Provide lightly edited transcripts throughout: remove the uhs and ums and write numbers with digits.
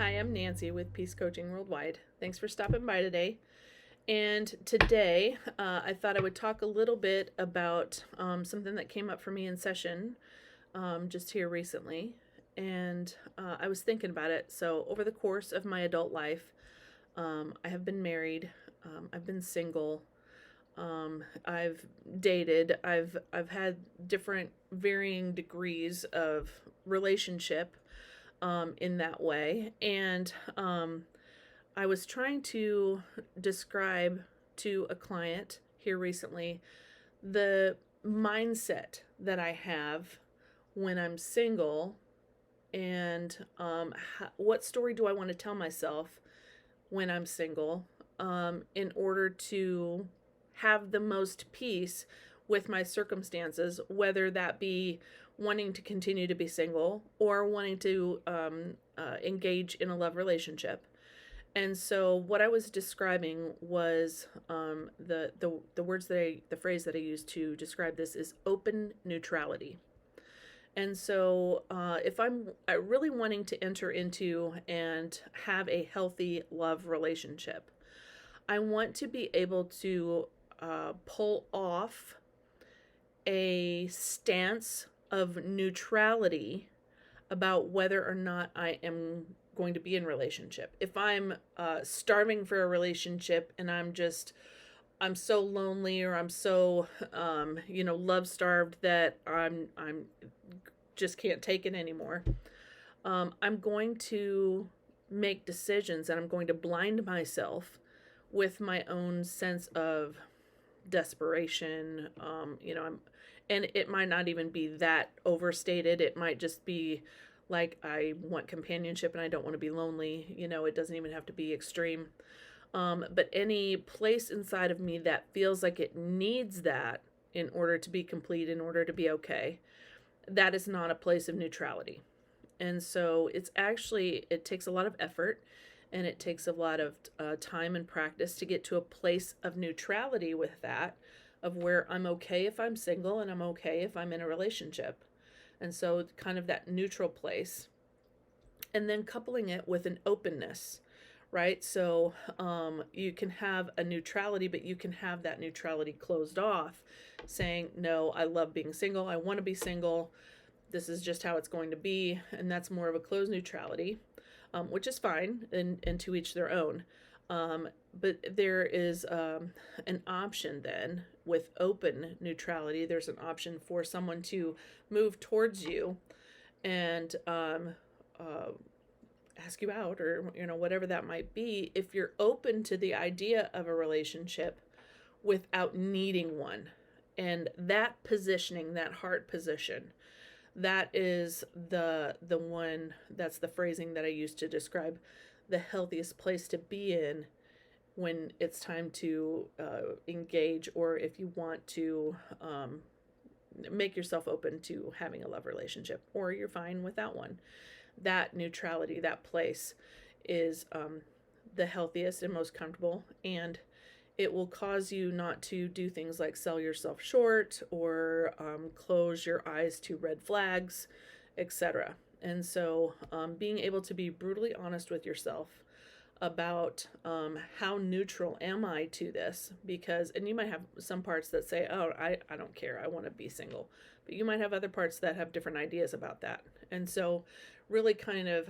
Hi, I'm Nancy with Peace Coaching Worldwide. Thanks for stopping by today. And today, I thought I would talk a little bit about something that came up for me in session just here recently. And I was thinking about it. So, over the course of my adult life, I have been married, I've been single, I've dated, I've had different varying degrees of relationship in that way. And I was trying to describe to a client here recently the mindset that I have when I'm single, and what story do I want to tell myself when I'm single, in order to have the most peace with my circumstances, whether that be wanting to continue to be single or wanting to engage in a love relationship. And so what I was describing was the words that the phrase that I used to describe this is open neutrality. And so if I'm really wanting to enter into and have a healthy love relationship, I want to be able to pull off a stance of neutrality about whether or not I am going to be in relationship. If I'm starving for a relationship and I'm so lonely, or I'm so love starved that I'm just can't take it anymore, I'm going to make decisions and I'm going to blind myself with my own sense of desperation. And it might not even be that overstated. It might just be like, I want companionship and I don't want to be lonely. It doesn't even have to be extreme. But any place inside of me that feels like it needs that in order to be complete, in order to be okay, that is not a place of neutrality. And so it takes a lot of effort, and it takes a lot of time and practice to get to a place of neutrality with that, of where I'm okay if I'm single and I'm okay if I'm in a relationship. And so kind of that neutral place. And then coupling it with an openness, right? So you can have a neutrality, but you can have that neutrality closed off, saying, no, I love being single. I want to be single. This is just how it's going to be. And that's more of a closed neutrality, which is fine, and to each their own. But there is an option then with open neutrality. There's an option for someone to move towards you and ask you out, or whatever that might be, if you're open to the idea of a relationship without needing one. And that positioning, that heart position, that is the one, that's the phrasing that I use to describe the healthiest place to be in when it's time to engage, or if you want to make yourself open to having a love relationship, or you're fine without one. That neutrality, that place, is the healthiest and most comfortable, and it will cause you not to do things like sell yourself short, or close your eyes to red flags, etc. And so being able to be brutally honest with yourself about how neutral am I to this, and you might have some parts that say, oh, I don't care, I want to be single, but you might have other parts that have different ideas about that. And so really kind of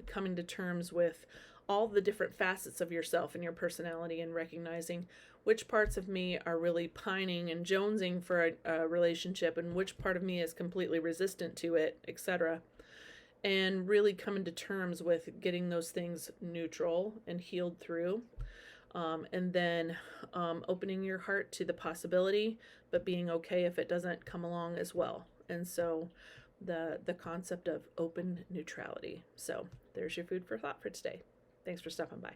coming to terms with all the different facets of yourself and your personality, and recognizing which parts of me are really pining and jonesing for a relationship, and which part of me is completely resistant to it, etc. And really coming to terms with getting those things neutral and healed through. And then opening your heart to the possibility, but being okay if it doesn't come along as well. And so the concept of open neutrality. So there's your food for thought for today. Thanks for stopping by.